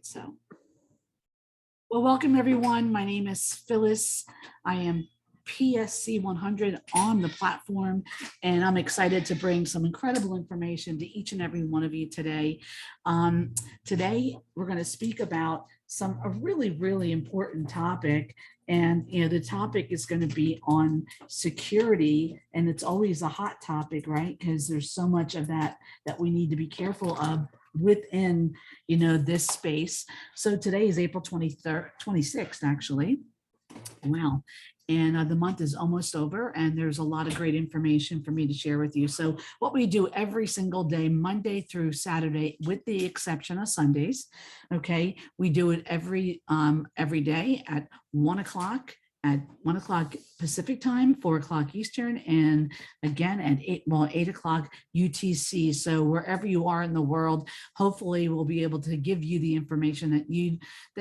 So, well, welcome everyone. My name is Phyllis. I am PSC 100 on the platform, and I'm excited to bring some incredible information to each and every one of you today. Today, we're going to speak about a really important topic. And the topic is going to be on security, and it's always a hot topic, right? Because there's so much of that we need to be careful of within this space. So today is April 23rd, 26th, actually. Wow. And the month is almost over, and there's a lot of great information for me to share with you. So what we do every single day, Monday through Saturday, with the exception of Sundays, okay, we do it every day at 1 o'clock. At 1 o'clock Pacific time, 4 o'clock Eastern, and again at 8 o'clock UTC. So wherever you are in the world, hopefully we'll be able to give you the information that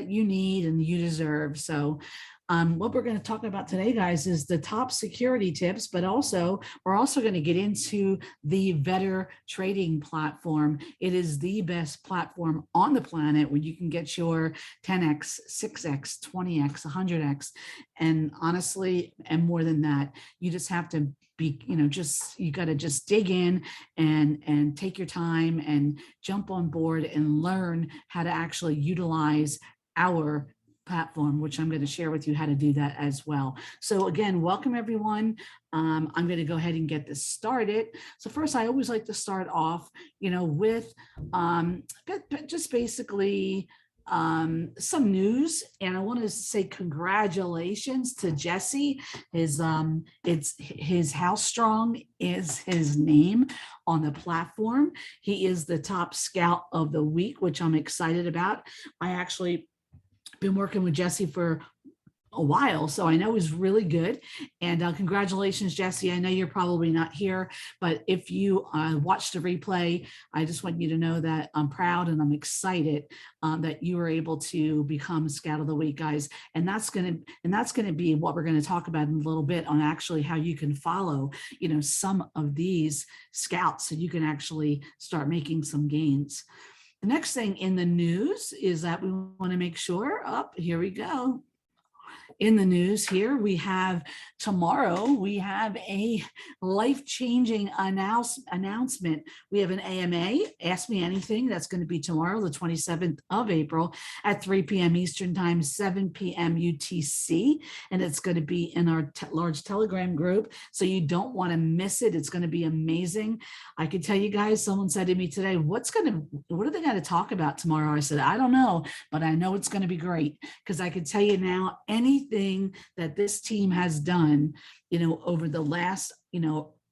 you need and you deserve. So what we're going to talk about today, guys, is the top security tips, but we're also going to get into the Vetter trading platform. It is the best platform on the planet where you can get your 10x, 6x, 20x, 100x, and honestly, and more than that. You just have to be, you got to just dig in and take your time and jump on board and learn how to actually utilize our platform, which I'm going to share with you how to do that as well. So again, welcome everyone. I'm going to go ahead and get this started. So first, I always like to start off, with just basically some news, and I want to say congratulations to Jesse. His How Strong is his name on the platform. He is the top scout of the week, which I'm excited about. I actually been working with Jesse for a while, so I know he's really good. And congratulations, Jesse. I know you're probably not here, but if you watch the replay, I just want you to know that I'm proud and I'm excited that you were able to become Scout of the Week, guys. And that's gonna be what we're going to talk about in a little bit on actually how you can follow, some of these scouts so you can actually start making some gains. The next thing in the news is that we want to make sure, here we go. In the news here, we have tomorrow, we have a life-changing announcement. We have an AMA, Ask Me Anything, that's going to be tomorrow, the 27th of April at 3 p.m. Eastern Time, 7 p.m. UTC, and it's going to be in our large Telegram group, so you don't want to miss it. It's going to be amazing. I can tell you guys, someone said to me today, what are they going to talk about tomorrow? I said, I don't know, but I know it's going to be great, because I can tell you now, anything that this team has done, over the last,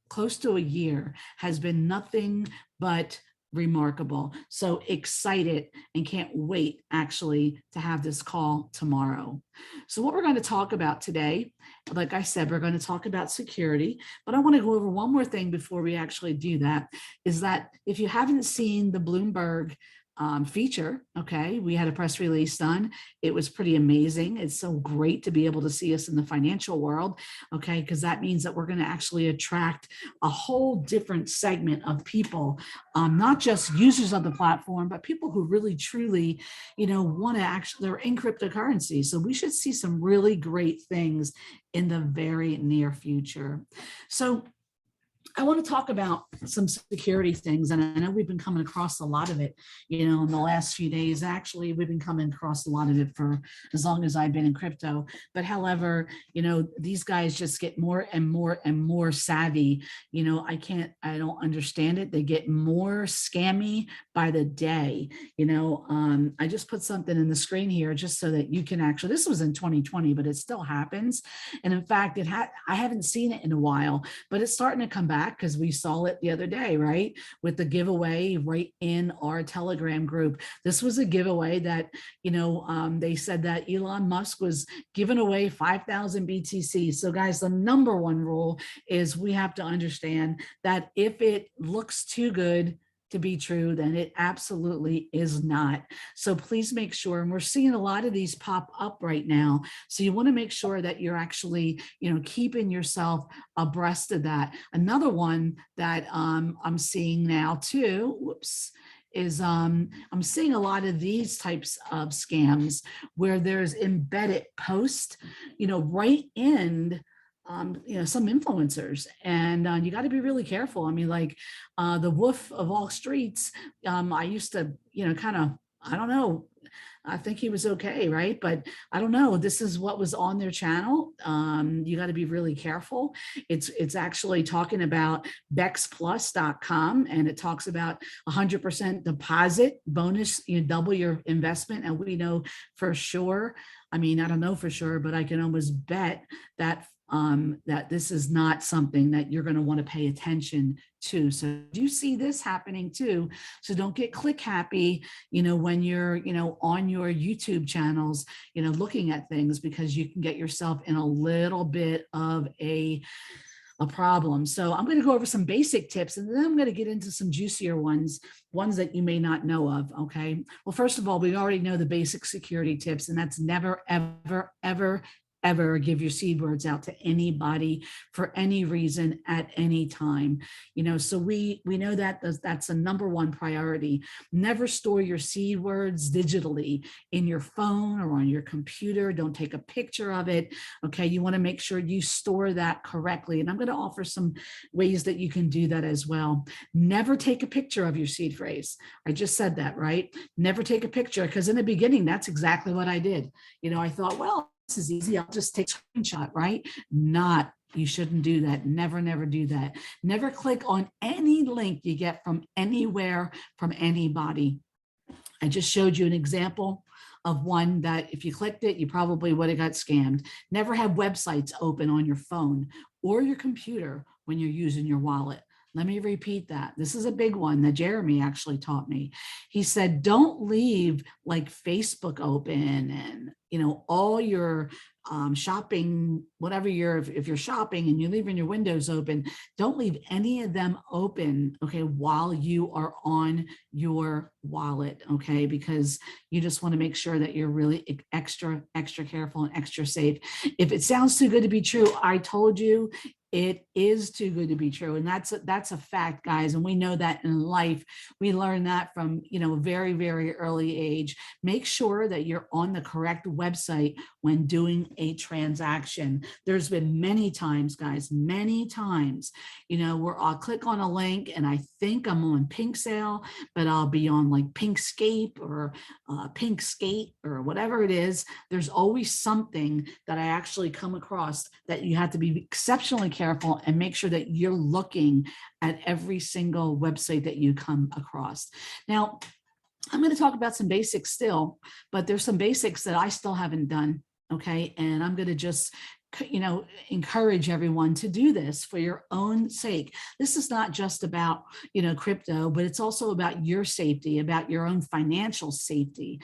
close to a year has been nothing but remarkable. So excited and can't wait actually to have this call tomorrow. So what we're going to talk about today, like I said, we're going to talk about security, but I want to go over one more thing before we actually do that, is that if you haven't seen the Bloomberg feature, okay, we had a press release done. It was pretty amazing. It's so great to be able to see us in the financial world, okay, because that means that we're going to actually attract a whole different segment of people, not just users of the platform, but people who really truly, want to actually, they're in cryptocurrency. So we should see some really great things in the very near future. So I want to talk about some security things, and I know we've been coming across a lot of it, in the last few days. Actually, we've been coming across a lot of it for as long as I've been in crypto. But however, these guys just get more and more and more savvy. I don't understand it. They get more scammy by the day. I just put something in the screen here just so that you can actually, this was in 2020, but it still happens. And in fact, I haven't seen it in a while, but it's starting to come back, because we saw it the other day, right? With the giveaway right in our Telegram group. This was a giveaway that, they said that Elon Musk was giving away 5,000 BTC. So guys, the number one rule is we have to understand that if it looks too good to be true, then it absolutely is not. So please make sure, and we're seeing a lot of these pop up right now. So you want to make sure that you're actually, keeping yourself abreast of that. Another one that I'm seeing now too, is I'm seeing a lot of these types of scams where there's embedded post, right in some influencers, and you got to be really careful. I mean, like the wolf of all streets. I used to, kind of, I don't know. I think he was okay, right? But I don't know. This is what was on their channel. You got to be really careful. It's actually talking about bexplus.com, and it talks about 100% deposit bonus. You double your investment, and we know for sure. I mean, I don't know for sure, but I can almost bet that that this is not something that you're going to want to pay attention to. So you see this happening too. So don't get click happy, when you're, on your YouTube channels, looking at things, because you can get yourself in a little bit of a problem. So I'm going to go over some basic tips, and then I'm going to get into some juicier ones that you may not know of. Okay. Well, first of all, we already know the basic security tips, and that's never, ever, ever, ever give your seed words out to anybody for any reason at any time. So we know that that's a number one priority. Never store your seed words digitally in your phone or on your computer. Don't take a picture of it. Okay. You want to make sure you store that correctly. And I'm going to offer some ways that you can do that as well. Never take a picture of your seed phrase. I just said that, right? Never take a picture, because in the beginning, that's exactly what I did. I thought, well, this is easy. I'll just take a screenshot, right? You shouldn't do that. Never, never do that. Never click on any link you get from anywhere, from anybody. I just showed you an example of one that if you clicked it, you probably would have got scammed. Never have websites open on your phone or your computer when you're using your wallet. Let me repeat that. This is a big one that Jeremy actually taught me. He said, don't leave like Facebook open and, all your shopping, whatever if you're shopping and you're leaving your windows open, don't leave any of them open, okay, while you are on your wallet, okay, because you just want to make sure that you're really extra careful and extra safe. If it sounds too good to be true, I told you, it is too good to be true. And that's a fact, guys. And we know that in life. We learn that from, a very, very early age. Make sure that you're on the correct website when doing a transaction. There's been many times, guys, many times, where I'll click on a link and I think I'm on Pink Sale, but I'll be on like Pinkscape or Pink Skate or whatever it is. There's always something that I actually come across that you have to be exceptionally careful and make sure that you're looking at every single website that you come across. Now, I'm going to talk about some basics still, but there's some basics that I still haven't done. Okay. And I'm going to just encourage everyone to do this for your own sake. This is not just about, crypto, but it's also about your safety, about your own financial safety.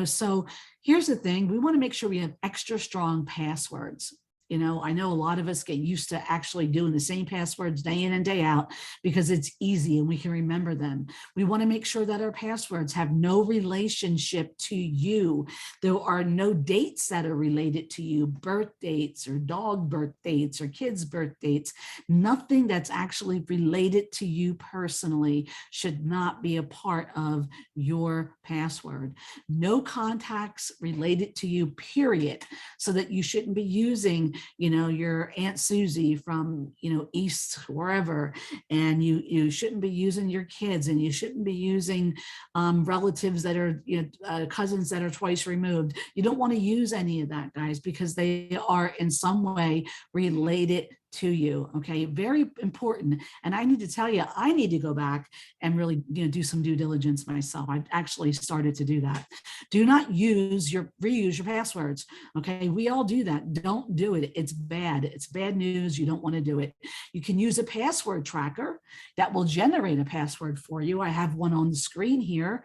So here's the thing. We want to make sure we have extra strong passwords. I know a lot of us get used to actually doing the same passwords day in and day out because it's easy and we can remember them. We want to make sure that our passwords have no relationship to you. There are no dates that are related to you, birth dates or dog birth dates or kids' birth dates. Nothing that's actually related to you personally should not be a part of your password. No contacts related to you, period. So that you shouldn't be using your Aunt Susie from, East, wherever, and you shouldn't be using your kids, and you shouldn't be using relatives that are, cousins that are twice removed. You don't want to use any of that, guys, because they are in some way related to you. Okay. Very important. And I need to tell you, I need to go back and really, do some due diligence myself. I've actually started to do that. Do not reuse your passwords. Okay. We all do that. Don't do it. It's bad. It's bad news. You don't want to do it. You can use a password tracker that will generate a password for you. I have one on the screen here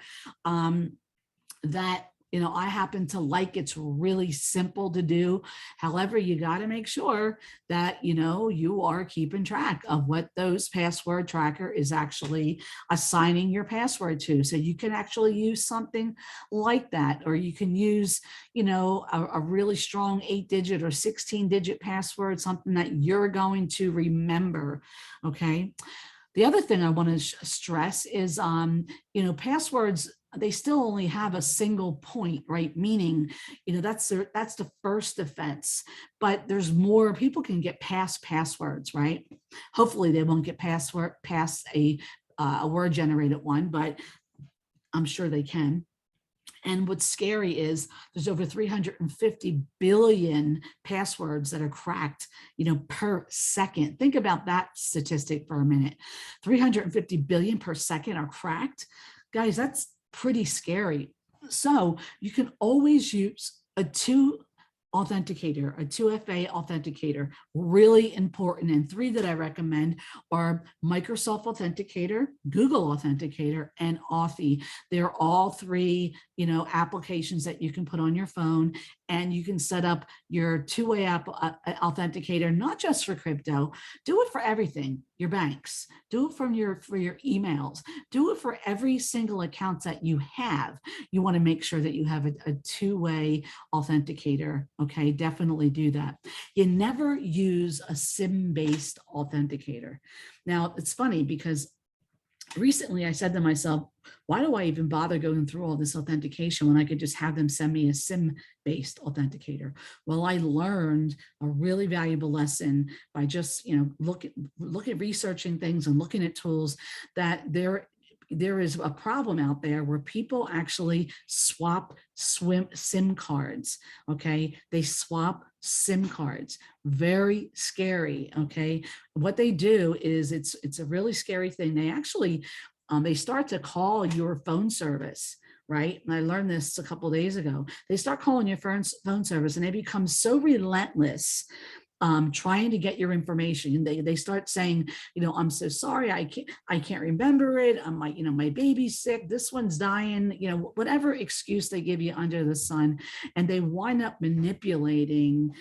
that I happen to like. It's really simple to do. However, you got to make sure that, you are keeping track of what those password tracker is actually assigning your password to. So you can actually use something like that, or you can use, a really strong 8-digit or 16-digit password, something that you're going to remember. Okay. The other thing I want to stress is, passwords, they still only have a single point, right? Meaning, that's the first offense, but there's more. People can get past passwords, right? Hopefully they won't get past a word generated one, but I'm sure they can. And what's scary is there's over 350 billion passwords that are cracked, per second. Think about that statistic for a minute. 350 billion per second are cracked. Guys, that's pretty scary. So you can always use a 2FA authenticator, really important. And 3 that I recommend are Microsoft Authenticator, Google Authenticator, and Authy. They're all 3, applications that you can put on your phone, and you can set up your 2-way authenticator, not just for crypto. Do it for everything. Your banks, do it for your emails, do it for every single account that you have. You want to make sure that you have a 2-way authenticator. Okay, definitely do that. You never use a SIM-based authenticator. Now, it's funny because recently I said to myself, why do I even bother going through all this authentication when I could just have them send me a SIM-based authenticator? Well, I learned a really valuable lesson by just, look at researching things and looking at tools, that there is a problem out there where people actually swap SIM cards. Okay, they swap SIM cards. Very scary. Okay, what they do is it's a really scary thing. They actually they start to call your phone service, right? And I learned this a couple of days ago. They start calling your phone service, and they become so relentless trying to get your information. They start saying, I'm so sorry, I can't remember it. My baby's sick, this one's dying, whatever excuse they give you under the sun. And they wind up manipulating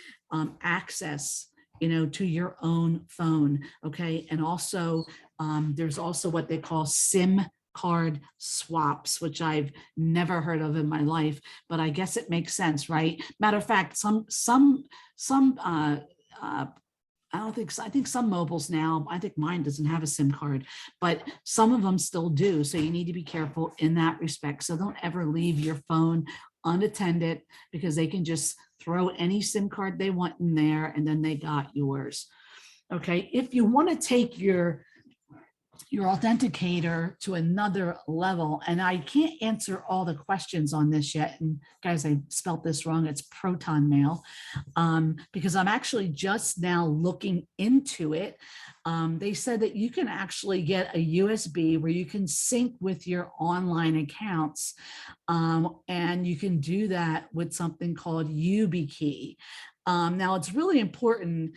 access, to your own phone. Okay. And also there's also what they call SIM card swaps, which I've never heard of in my life, but I guess it makes sense, right? Matter of fact, I think some mobiles now, I think mine doesn't have a SIM card, but some of them still do. So you need to be careful in that respect. So don't ever leave your phone unattended, because they can just throw any SIM card they want in there, and then they got yours. Okay, if you want to take your authenticator to another level, and I can't answer all the questions on this yet, and guys, I spelt this wrong, it's ProtonMail, because I'm actually just now looking into it. They said that you can actually get a USB where you can sync with your online accounts, and you can do that with something called YubiKey. Now, it's really important.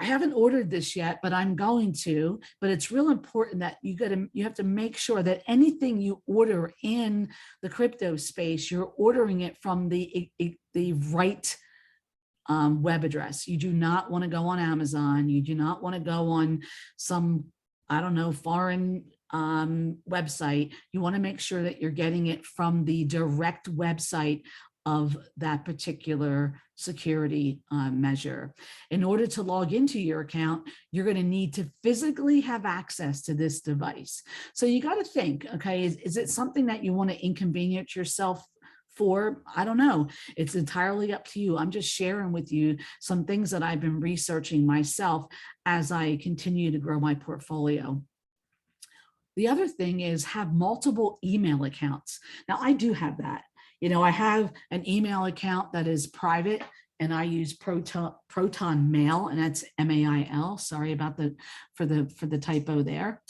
I haven't ordered this yet, but I'm going to. But it's real important that you have to make sure that anything you order in the crypto space, you're ordering it from the right web address. You do not want to go on Amazon. You do not want to go on some, I don't know, foreign website. You want to make sure that you're getting it from the direct website of that particular security measure. In order to log into your account, you're going to need to physically have access to this device. So you got to think, okay, is it something that you want to inconvenience yourself for? I don't know. It's entirely up to you. I'm just sharing with you some things that I've been researching myself as I continue to grow my portfolio. The other thing is have multiple email accounts. Now, I do have that. I have an email account that is private, and I use ProtonMail, and that's MAIL. Sorry about for the typo there.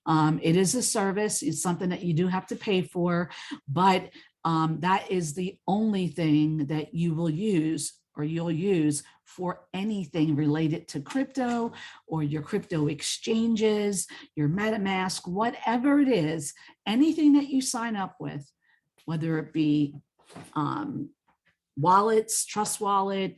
It is a service. It's something that you do have to pay for, but that is the only thing that you will use, or you'll use, for anything related to crypto or your crypto exchanges, your MetaMask, whatever it is, anything that you sign up with, whether it be wallets, Trust Wallet,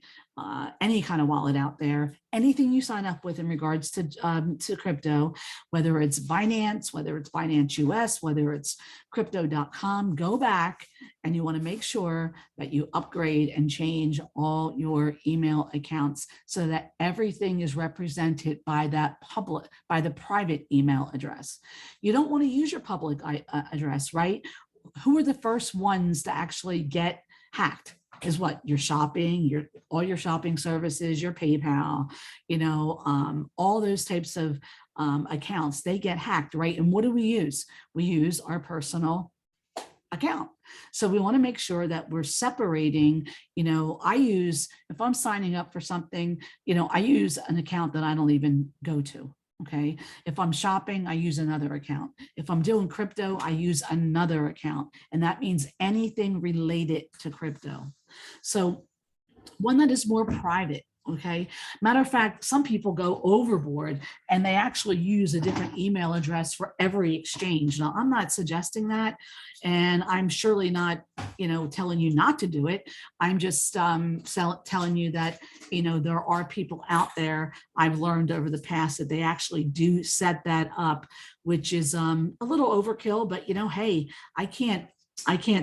any kind of wallet out there, anything you sign up with in regards to crypto, whether it's Binance, whether it's Binance US, whether it's crypto.com, go back and you want to make sure that you upgrade and change all your email accounts so that everything is represented by the private email address. You don't want to use your public address, right? Who are the first ones to actually get hacked? Is what? Your shopping, all your shopping services, your PayPal, all those types of accounts, they get hacked, right? And what do we use? We use our personal account. So we want to make sure that we're separating, if I'm signing up for something, I use an account that I don't even go to. Okay. If I'm shopping, I use another account. If I'm doing crypto, I use another account. And that means anything related to crypto. So one that is more private. Okay. Matter of fact, some people go overboard and they actually use a different email address for every exchange. Now, I'm not suggesting that, and I'm surely not, telling you not to do it. I'm just telling you that, there are people out there, I've learned over the past, that they actually do set that up, which is a little overkill, but hey, I can't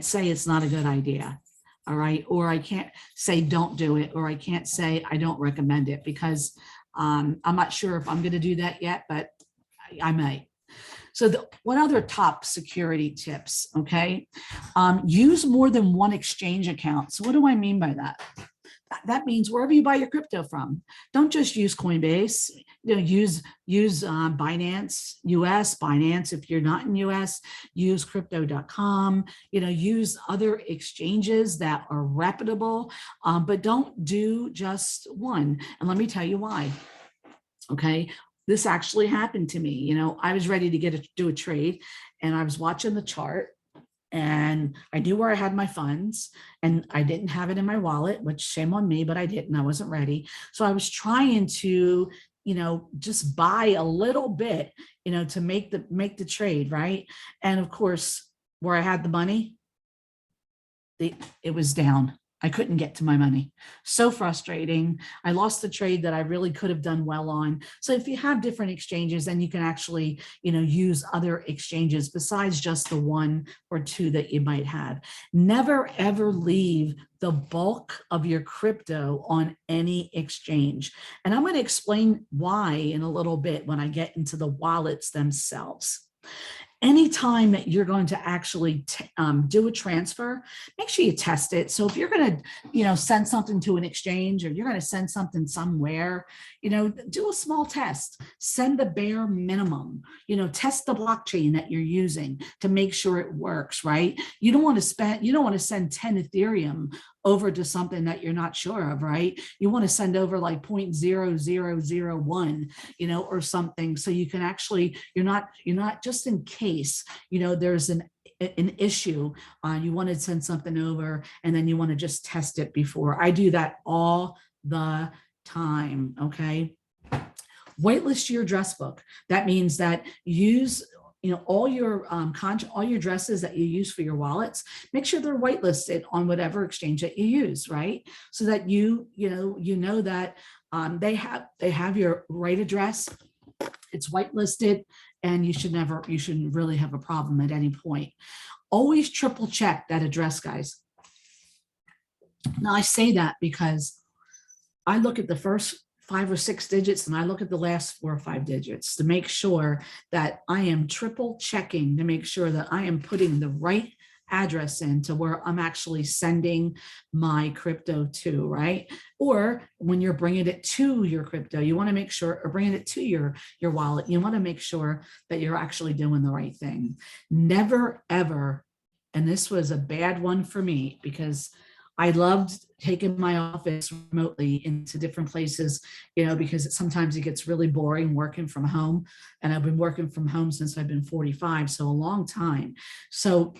say it's not a good idea. All right. Or I can't say don't do it, or I can't say I don't recommend it, because I'm not sure if I'm going to do that yet, but I might. So what other top security tips? Okay. Use more than one exchange account. So what do I mean by that? That means wherever you buy your crypto from, don't just use Coinbase, use Binance US, Binance. If you're not in US, use crypto.com, use other exchanges that are reputable, but don't do just one. And let me tell you why. Okay. This actually happened to me. I was ready to do a trade, and I was watching the chart, and I knew where I had my funds, and I didn't have it in my wallet, which shame on me, but I didn't. I wasn't ready. So I was trying to, just buy a little bit, to make the trade, right? And of course, where I had the money, it was down. I couldn't get to my money. So frustrating. I lost the trade that I really could have done well on. So if you have different exchanges, then you can actually, use other exchanges besides just the one or two that you might have. Never, ever leave the bulk of your crypto on any exchange. And I'm going to explain why in a little bit when I get into the wallets themselves. Anytime that you're going to actually do a transfer, make sure you test it. So if you're going to, send something to an exchange, or you're going to send something somewhere, do a small test. Send the bare minimum. Test the blockchain that you're using to make sure it works. Right? You don't want to send 10 Ethereum over to something that you're not sure of, right? You want to send over like 0.0001, or something, so you can actually, you're not just in case, there's an issue, you want to send something over, and then you want to just test it before. I do that all the time. Okay. Whitelist your address book. That means that use all your addresses that you use for your wallets, make sure they're whitelisted on whatever exchange that you use, right? So that you know that they have your right address, it's whitelisted, and you shouldn't really have a problem at any point. Always triple check that address, guys. Now I say that because I look at the first 5 or 6 digits, and I look at the last 4 or 5 digits to make sure that I am triple checking, to make sure that I am putting the right address in to where I'm actually sending my crypto to, right? Or when you're bringing it to your crypto, you want to make sure, or bringing it to your wallet, you want to make sure that you're actually doing the right thing. Never, ever, and this was a bad one for me, because I loved taking my office remotely into different places, because sometimes it gets really boring working from home. And I've been working from home since I've been 45, so a long time. So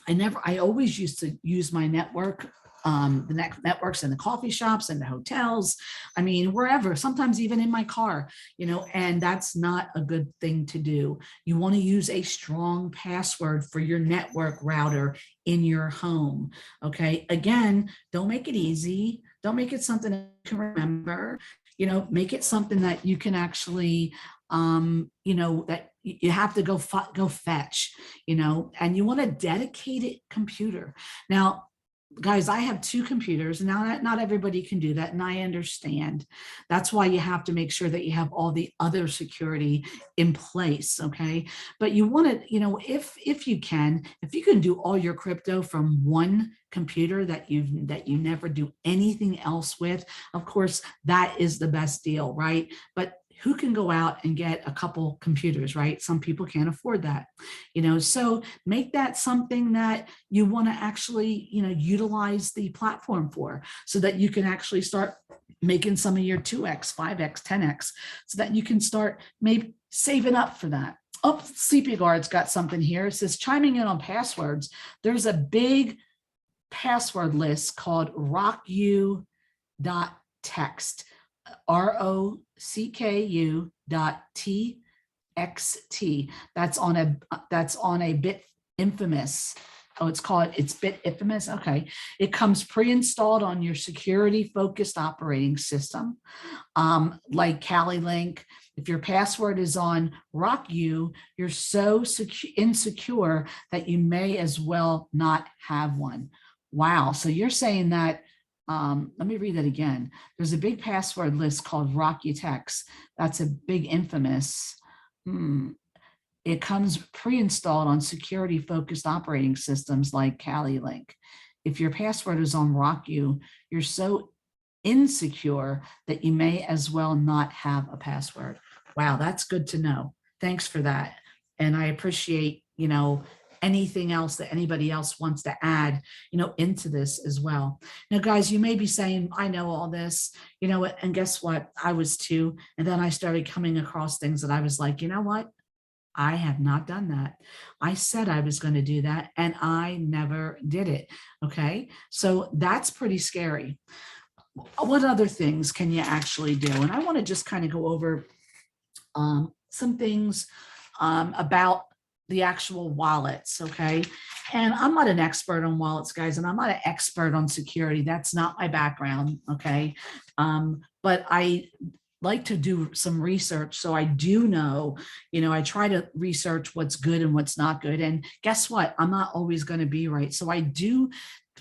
I always used to use my network the networks in the coffee shops and the hotels. I mean, wherever, sometimes even in my car, and that's not a good thing to do. You want to use a strong password for your network router in your home. Okay. Again, don't make it easy. Don't make it something that you can remember, make it something that you can actually, that you have to go fetch, and you want a dedicated computer. Now, guys, I have 2 computers. Now, not everybody can do that, and I understand. That's why you have to make sure that you have all the other security in place, okay? But you want to, if you can do all your crypto from one computer that you never do anything else with, of course, that is the best deal, right? But who can go out and get a couple computers, right? Some people can't afford that, so make that something that you want to actually, utilize the platform for, so that you can actually start making some of your 2x, 5x, 10x, so that you can start maybe saving up for that. Oh, Sleepy Guard's got something here. It says, chiming in on passwords, there's a big password list called rocku.text. ROCKU.txt. That's on a bit infamous. Oh, it's bit infamous. Okay. It comes pre-installed on your security focused operating system. Like Kali Link. If your password is on RockU, you're so insecure that you may as well not have one. Wow. So you're saying that, let me read that again. There's a big password list called RockUText. That's a big infamous. It comes pre-installed on security-focused operating systems like Kali Link. If your password is on RockU, you're so insecure that you may as well not have a password. Wow, that's good to know. Thanks for that. And I appreciate, anything else that anybody else wants to add, into this as well. Now, guys, you may be saying, I know all this, and guess what? I was too. And then I started coming across things that I was like, you know what? I have not done that. I said I was going to do that, and I never did it. Okay. So that's pretty scary. What other things can you actually do? And I want to just kind of go over some things about the actual wallets, okay? And I'm not an expert on wallets, guys, and I'm not an expert on security. That's not my background, okay? But I like to do some research, so I do know, I try to research what's good and what's not good. And guess what? I'm not always going to be right. So I do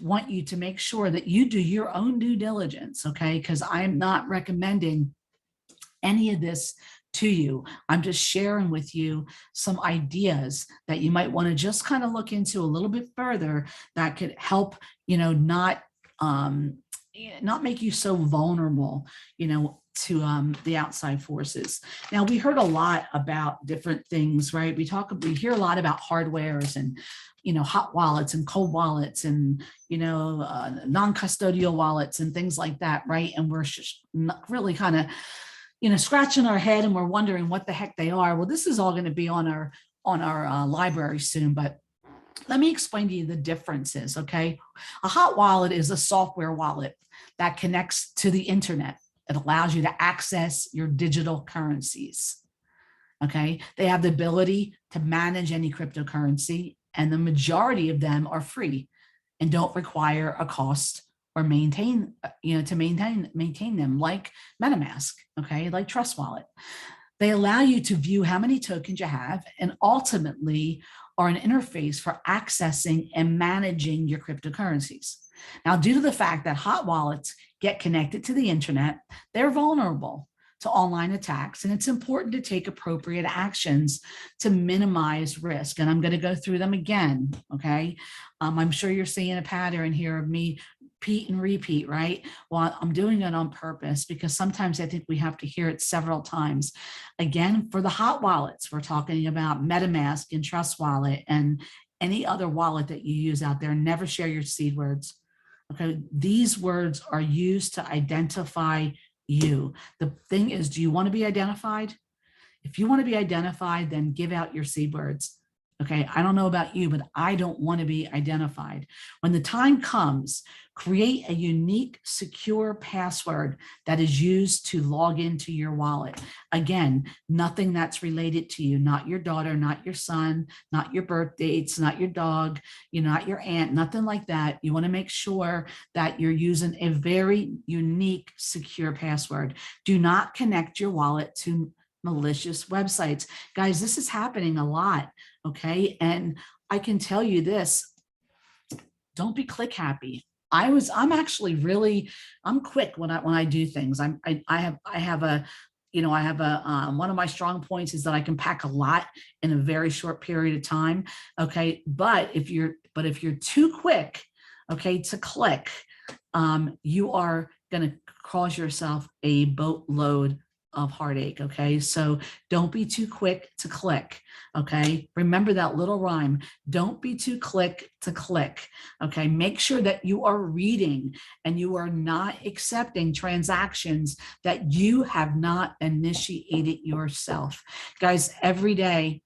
want you to make sure that you do your own due diligence, okay? Because I'm not recommending any of this to you. I'm just sharing with you some ideas that you might want to just kind of look into a little bit further that could help, not make you so vulnerable, to the outside forces. Now, we heard a lot about different things, right? We hear a lot about hardwares and, hot wallets and cold wallets and, non-custodial wallets and things like that, right? And we're just really kind of, scratching our head and we're wondering what the heck they are. Well, this is all going to be on our library soon, but let me explain to you the differences, okay? A hot wallet is a software wallet that connects to the internet. It allows you to access your digital currencies, okay? They have the ability to manage any cryptocurrency, and the majority of them are free and don't require a cost or maintain them, like MetaMask, okay, like Trust Wallet. They allow you to view how many tokens you have and ultimately are an interface for accessing and managing your cryptocurrencies. Now, due to the fact that hot wallets get connected to the internet, they're vulnerable to online attacks, and it's important to take appropriate actions to minimize risk. And I'm going to go through them again, okay? I'm sure you're seeing a pattern here of me repeat and repeat, right? Well, I'm doing it on purpose because sometimes I think we have to hear it several times. Again, for the hot wallets, we're talking about MetaMask and Trust Wallet and any other wallet that you use out there. Never share your seed words. Okay, these words are used to identify you. The thing is, do you want to be identified? If you want to be identified, then give out your seed words. Okay, I don't know about you, but I don't want to be identified. When the time comes, create a unique, secure password that is used to log into your wallet. Again, nothing that's related to you, not your daughter, not your son, not your birth dates, not your dog, not your aunt, nothing like that. You want to make sure that you're using a very unique, secure password. Do not connect your wallet to malicious websites. Guys, this is happening a lot. Okay. And I can tell you this, don't be click happy. I'm actually really, I'm quick when I do things. I have a, one of my strong points is that I can pack a lot in a very short period of time. Okay. But if you're too quick, okay, to click, you are going to cause yourself a boatload of heartache. Okay. So don't be too quick to click. Okay. Remember that little rhyme. Don't be too quick to click. Okay. Make sure that you are reading and you are not accepting transactions that you have not initiated yourself. Guys, every day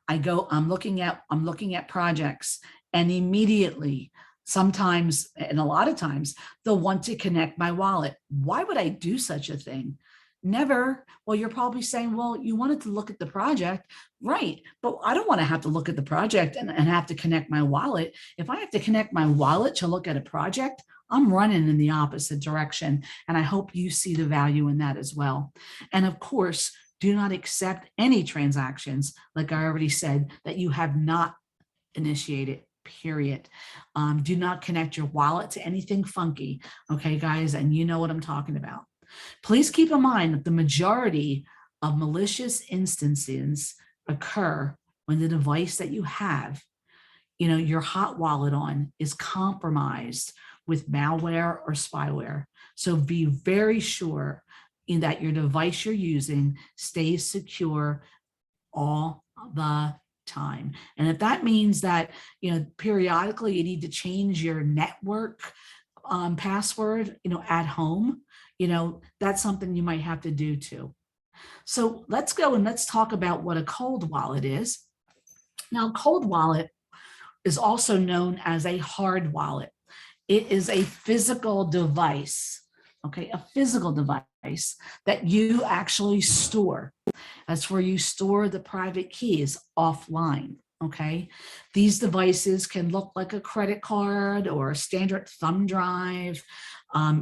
I'm looking at projects, and immediately, sometimes, and a lot of times, they'll want to connect my wallet. Why would I do such a thing? Never. Well, you're probably saying, well, you wanted to look at the project, right? But I don't want to have to look at the project and have to connect my wallet. If I have to connect my wallet to look at a project, I'm running in the opposite direction. And I hope you see the value in that as well. And of course, do not accept any transactions, like I already said, that you have not initiated, period. Do not connect your wallet to anything funky. Okay, guys, and you know what I'm talking about. Please keep in mind that the majority of malicious instances occur when the device that you have, your hot wallet on, is compromised with malware or spyware. So be very sure that your device you're using stays secure all the time. And if that means that, periodically you need to change your network password, at home, that's something you might have to do too. So let's go and let's talk about what a cold wallet is. Now, cold wallet is also known as a hard wallet. It is a physical device, okay, a physical device that you actually store. That's where you store the private keys offline. Okay, these devices can look like a credit card or a standard thumb drive.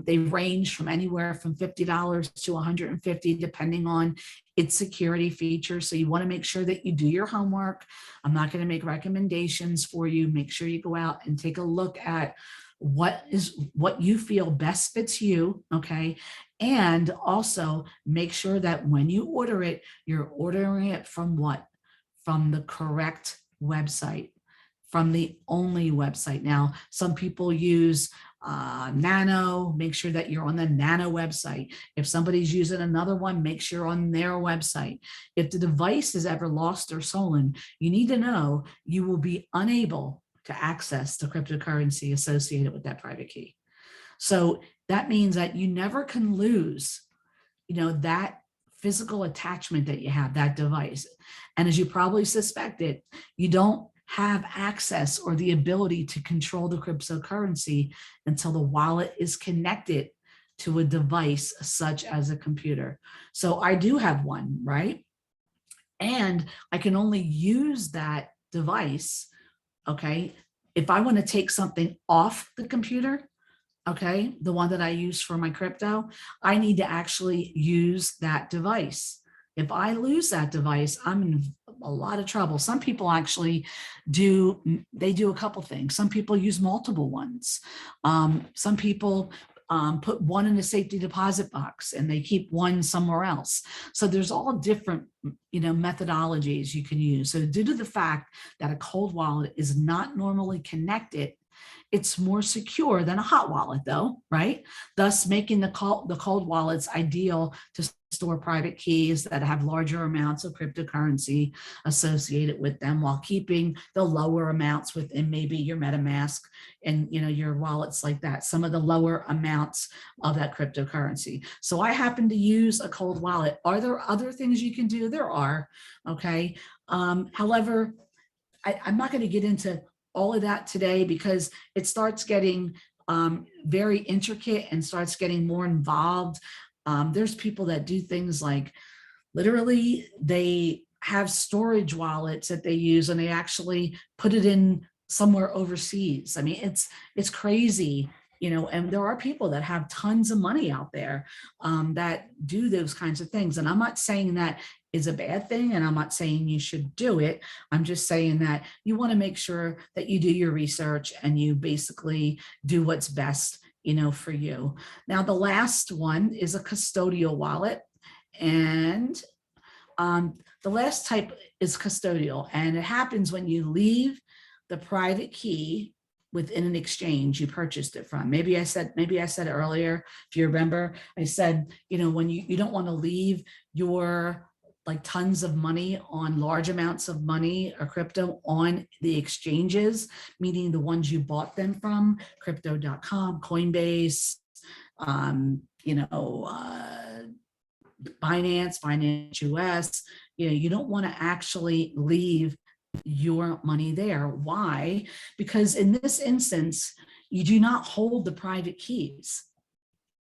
They range from anywhere from $50 to $150, depending on its security features. So you want to make sure that you do your homework. I'm not going to make recommendations for you. Make sure you go out and take a look at what you feel best fits you. Okay. And also make sure that when you order it, you're ordering it from what? From the correct website, from the only website. Now, some people use Nano. Make sure that you're on the Nano website. If somebody's using another one, make sure you're on their website. If the device is ever lost or stolen, you need to know you will be unable to access the cryptocurrency associated with that private key. So that means that you never can lose, that physical attachment that you have, that device. And as you probably suspected, you don't have access or the ability to control the cryptocurrency until the wallet is connected to a device such as a computer. So I do have one, right? And I can only use that device, okay, if I want to take something off the computer, okay, the one that I use for my crypto, I need to actually use that device. If I lose that device, I'm in a lot of trouble. Some people actually do a couple things. Some people use multiple ones. Some people put one in a safety deposit box and they keep one somewhere else. So there's all different, methodologies you can use. So due to the fact that a cold wallet is not normally connected, it's more secure than a hot wallet though, right? Thus making the cold wallets ideal to store private keys that have larger amounts of cryptocurrency associated with them, while keeping the lower amounts within maybe your MetaMask and your wallets like that, some of the lower amounts of that cryptocurrency. So I happen to use a cold wallet. Are there other things you can do? There are, okay. However, I'm not going to get into all of that today because it starts getting very intricate and starts getting more involved. There's people that do things like literally they have storage wallets that they use and they actually put it in somewhere overseas. I mean, it's crazy, you know, and there are people that have tons of money out there that do those kinds of things. And I'm not saying that is a bad thing, and I'm not saying you should do it. I'm just saying that you want to make sure that you do your research and you basically do what's best, you know, for you. Now, the last one is a custodial wallet. And the last type is custodial, and it happens when you leave the private key within an exchange you purchased it from. Maybe I said earlier, if you remember, I said, you know, when you don't want to leave your like tons of money on large amounts of money or crypto on the exchanges, meaning the ones you bought them from, crypto.com, Coinbase, you know, Binance US, you know, you don't want to actually leave your money there. Why? Because in this instance, you do not hold the private keys.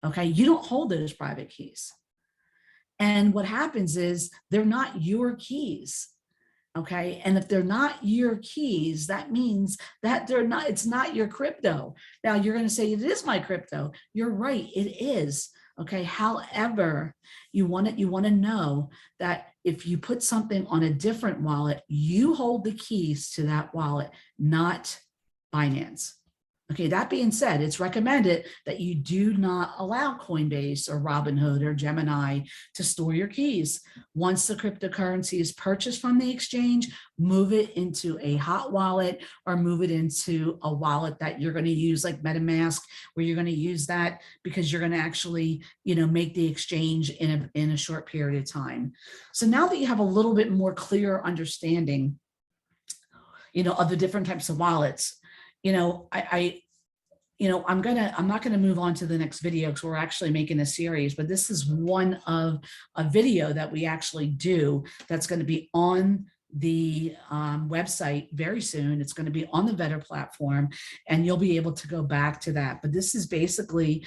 Okay, you don't hold those private keys. And what happens is they're not your keys. Okay, and if they're not your keys, that means that it's not your crypto. Now you're going to say it is my crypto. You're right, it is. Okay, however, you want to know that if you put something on a different wallet, you hold the keys to that wallet, not Binance. Okay, that being said, it's recommended that you do not allow Coinbase or Robinhood or Gemini to store your keys. Once the cryptocurrency is purchased from the exchange, move it into a hot wallet or move it into a wallet that you're going to use like MetaMask, where you're going to use that because you're going to actually, you know, make the exchange in a short period of time. So now that you have a little bit more clear understanding, you know, of the different types of wallets, you know, I'm not gonna move on to the next video because we're actually making a series, but this is one of a video that we actually do that's going to be on the website very soon. It's going to be on the Vetter platform, and you'll be able to go back to that. But this is basically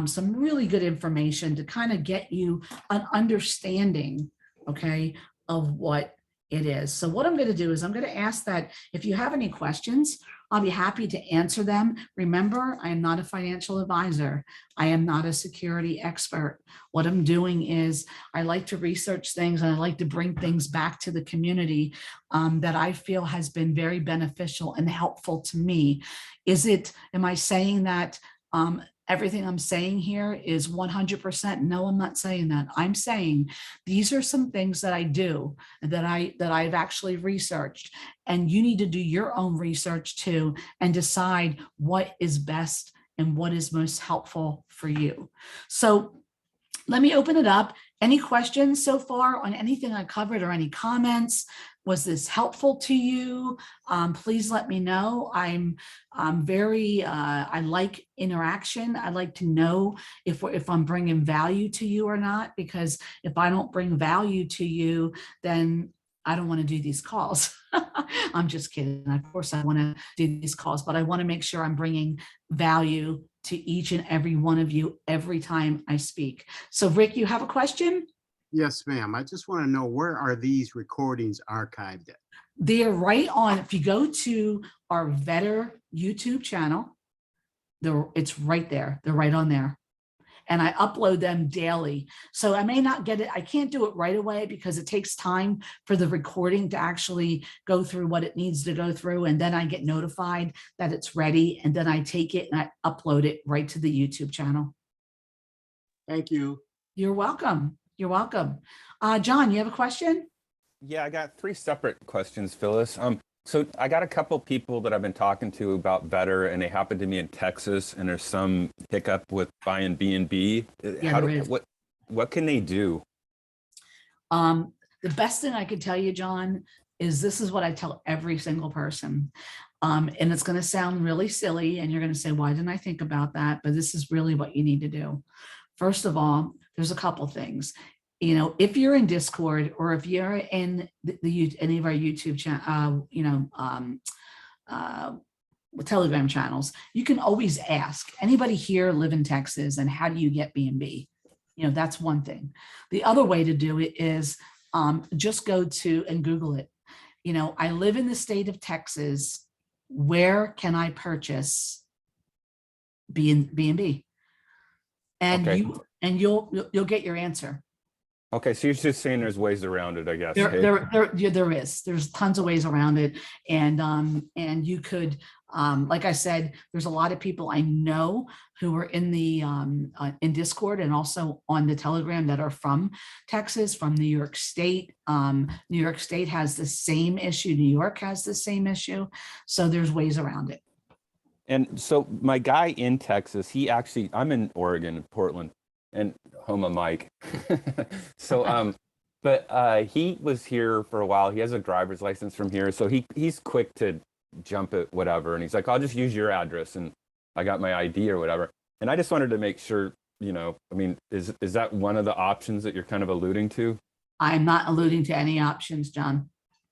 some really good information to kind of get you an understanding, okay, of what it is. So what I'm going to do is I'm going to ask that if you have any questions, I'll be happy to answer them. Remember, I am not a financial advisor. I am not a security expert. What I'm doing is I like to research things and I like to bring things back to the community that I feel has been very beneficial and helpful to me. Am I saying that everything I'm saying here is 100%? No, I'm not saying that. I'm saying these are some things that I do that I've actually researched, and you need to do your own research too and decide what is best and what is most helpful for you. So let me open it up. Any questions so far on anything I covered or any comments? Was this helpful to you? Please let me know. I'm very, I like interaction. I like to know if I'm bringing value to you or not, because if I don't bring value to you, then I don't want to do these calls. I'm just kidding. Of course, I want to do these calls, but I want to make sure I'm bringing value to each and every one of you every time I speak. So Rick, you have a question? Yes, ma'am. I just want to know, where are these recordings archived at? They're right on. If you go to our Vetter YouTube channel, it's right there. They're right on there. And I upload them daily. So I may not get it. I can't do it right away because it takes time for the recording to actually go through what it needs to go through. And then I get notified that it's ready. And then I take it and I upload it right to the YouTube channel. Thank you. You're welcome. You're welcome. John, you have a question? Yeah, I got 3 separate questions, Phyllis. So I got a couple people that I've been talking to about Vetter, and they happen to be in Texas, and there's some hiccup with buying B&B. Yeah, what can they do? The best thing I could tell you, John, is this is what I tell every single person. And it's going to sound really silly, and you're going to say, why didn't I think about that? But this is really what you need to do. First of all, there's a couple things. you know, if you're in Discord or if you're in any of our YouTube channel, Telegram channels, you can always ask, anybody here live in Texas and how do you get B&B? You know, that's one thing. The other way to do it is just go to and Google it. You know, I live in the state of Texas. Where can I purchase B&B? And Okay. you'll get your answer. Okay, so you're just saying there's ways around it, I guess. There is. There's tons of ways around it, and you could, like I said, there's a lot of people I know who are in the in Discord and also on the Telegram that are from Texas, from New York State. New York State has the same issue. New York has the same issue. So there's ways around it. And so my guy in Texas, he actually, I'm in Oregon, Portland, and home of Mike. So, but he was here for a while. He has a driver's license from here. So he's quick to jump at whatever. And he's like, I'll just use your address and I got my ID or whatever. And I just wanted to make sure, you know, I mean, is that one of the options that you're kind of alluding to? I'm not alluding to any options, John.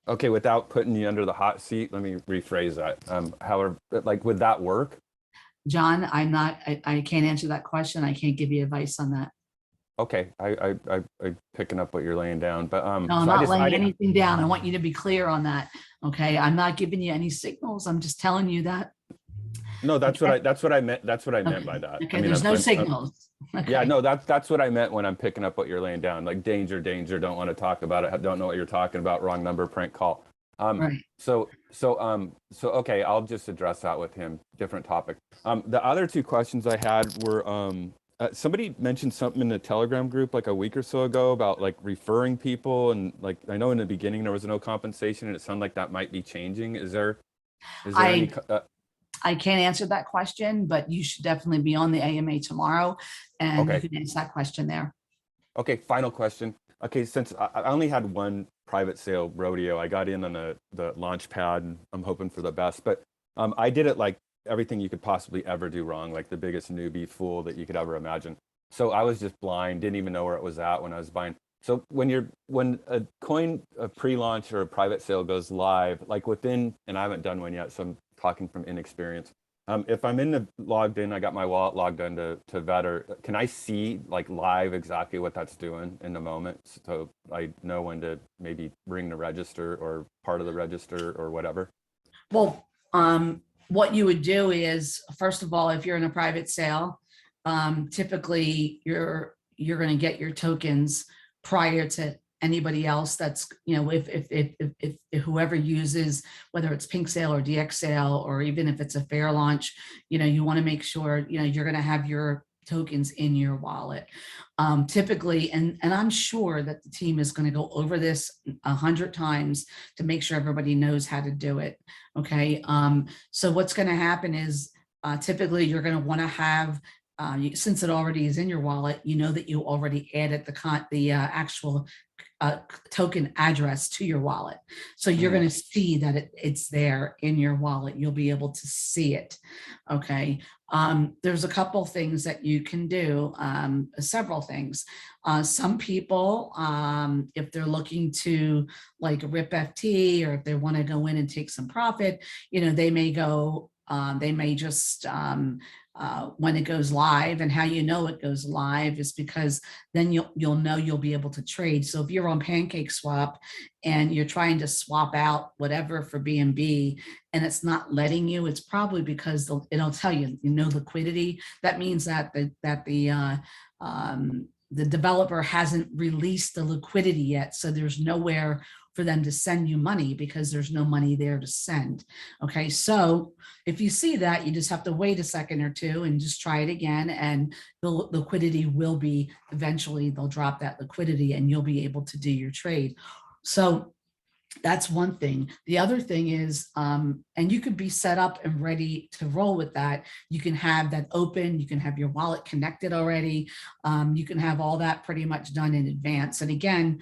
Okay, without putting you under the hot seat, let me rephrase that. However, like, would that work? John, I can't answer that question. I can't give you advice on that. Okay, I picking up what you're laying down, but No, I'm so not I laying anything down. I want you to be clear on that. Okay, I'm not giving you any signals. I'm just telling you that. No, that's Okay. what I meant. That's what I meant by that. Okay, I mean, there's no signals. Okay. Yeah, no, that's what I meant when I'm picking up what you're laying down. Like danger, don't want to talk about it. Don't know what you're talking about. Wrong number, prank call. Right. So okay, I'll just address that with him. Different topic. The other two questions I had were somebody mentioned something in the Telegram group like a week or so ago about like referring people, and like I know in the beginning there was no compensation, and it sounded like that might be changing. Is there any? I can't answer that question, but you should definitely be on the AMA tomorrow, and Okay. you can answer that question there. Okay, final question. Okay, since I only had one private sale rodeo, I got in on the launch pad, and I'm hoping for the best. But I did it like everything you could possibly ever do wrong, like the biggest newbie fool that you could ever imagine. So I was just blind, didn't even know where it was at when I was buying. So when a coin, a pre-launch or a private sale goes live, like within, and I haven't done one yet, so I'm talking from inexperience. If I'm logged in, I got my wallet logged into Vetter. Can I see like live exactly what that's doing in the moment, so I know when to maybe ring the register or part of the register or whatever? Well, what you would do is, first of all, if you're in a private sale, typically you're going to get your tokens prior to anybody else. That's, you know, if whoever uses, whether it's pink sale or DX sale, or even if it's a fair launch, you know, you want to make sure, you know, you're going to have your tokens in your wallet. Typically, and I'm sure that the team is going to go over this 100 times to make sure everybody knows how to do it. Okay. So what's going to happen is typically you're going to want to have, since it already is in your wallet, you know that you already added the actual token address to your wallet. So you're going to see that it's there in your wallet. You'll be able to see it. Okay. There's a couple things that you can do, several things. Some people, if they're looking to like rip FT, or if they want to go in and take some profit, you know, they may go, they may just, when it goes live, and how you know it goes live is because then you'll know you'll be able to trade. So if you're on Pancake Swap and you're trying to swap out whatever for BNB and it's not letting you, it's probably because it'll tell you, liquidity. That means that the developer hasn't released the liquidity yet. So there's nowhere for them to send you money because there's no money there to send. Okay, so if you see that, you just have to wait a second or two and just try it again, and the liquidity will be, eventually they'll drop that liquidity and you'll be able to do your trade. So that's one thing. The other thing is, and you could be set up and ready to roll with that. You can have that open, you can have your wallet connected already. You can have all that pretty much done in advance. And again,